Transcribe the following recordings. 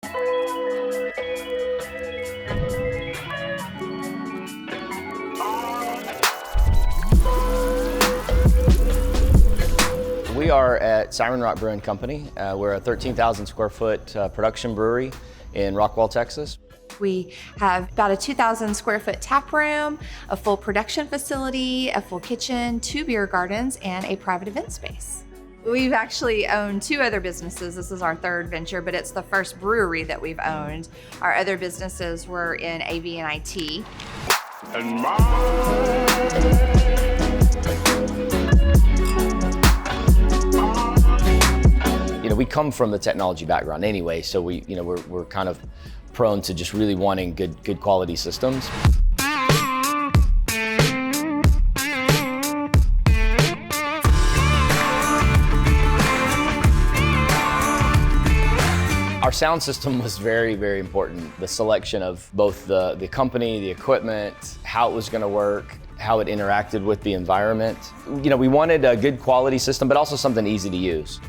We are at Siren Rock Brewing Company. We're a 13,000 square foot production brewery in Rockwall, Texas. We have about a 2,000 square foot tap room, a full production facility, a full kitchen, 2 beer gardens, and a private event space. We've actually owned 2 other businesses. This is our 3rd venture, but it's the first brewery that we've owned. Our other businesses were in AV and IT. We come from the technology background anyway, so we're kind of prone to just really wanting good quality systems. Our sound system was very, very important. The selection of both the company, the equipment, how it was going to work, how it interacted with the environment. We wanted a good quality system, but also something easy to use.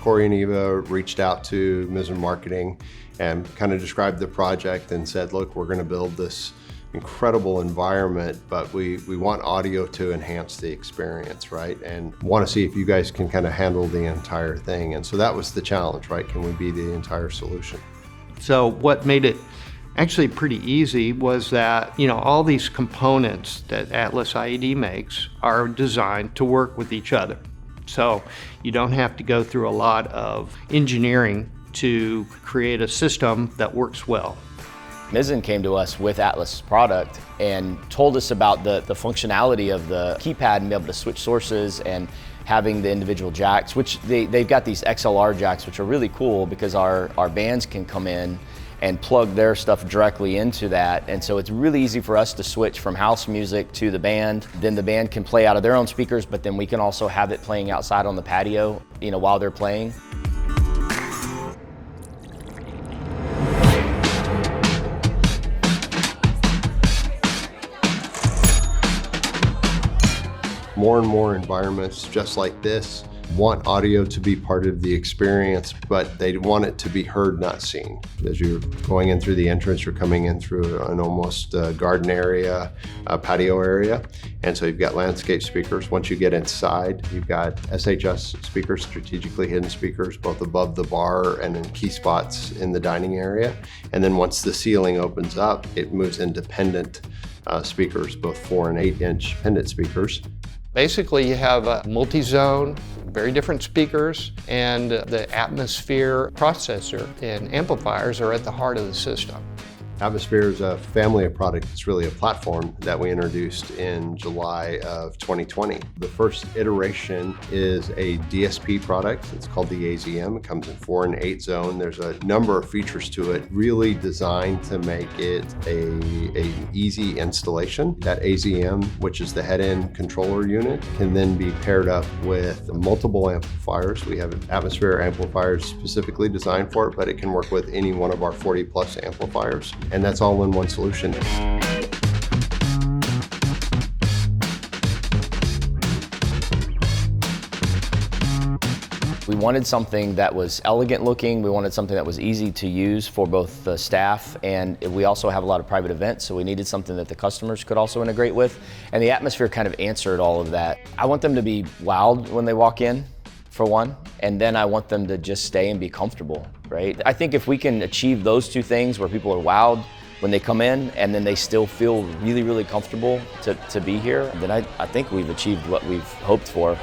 Corey and Eva reached out to Mizzen Marketing and kind of described the project and said, look, we're going to build this incredible environment, but we want audio to enhance the experience, right? And want to see if you guys can kind of handle the entire thing. And so that was the challenge, right? Can we be the entire solution? So what made it actually pretty easy was that, all these components that AtlasIED makes are designed to work with each other. So you don't have to go through a lot of engineering to create a system that works well. Mizzen came to us with Atlas product and told us about the functionality of the keypad and be able to switch sources and having the individual jacks, which they've got these XLR jacks, which are really cool because our bands can come in and plug their stuff directly into that. And so it's really easy for us to switch from house music to the band. Then the band can play out of their own speakers, but then we can also have it playing outside on the patio, while they're playing. More and more environments just like this want audio to be part of the experience, but they want it to be heard, not seen. As you're going in through the entrance, you're coming in through an almost garden area, patio area. And so you've got landscape speakers. Once you get inside, you've got SHS speakers, strategically hidden speakers, both above the bar and in key spots in the dining area. And then once the ceiling opens up, it moves into pendant speakers, both 4 and 8-inch pendant speakers. Basically, you have a multi-zone, very different speakers, and the Atmosphere processor and amplifiers are at the heart of the system. Atmosphere is a family of products. It's really a platform that we introduced in July of 2020. The first iteration is a DSP product. It's called the AZM. It comes in 4 and 8 zone. There's a number of features to it, really designed to make it an easy installation. That AZM, which is the head-end controller unit, can then be paired up with multiple amplifiers. We have Atmosphere amplifiers specifically designed for it, but it can work with any one of our 40+ amplifiers. And that's all in one solution. We wanted something that was elegant looking. We wanted something that was easy to use for both the staff, and we also have a lot of private events, so we needed something that the customers could also integrate with. And the Atmosphere kind of answered all of that. I want them to be wowed when they walk in, for one, and then I want them to just stay and be comfortable, right? I think if we can achieve those 2 things where people are wowed when they come in and then they still feel really, really comfortable to be here, then I think we've achieved what we've hoped for.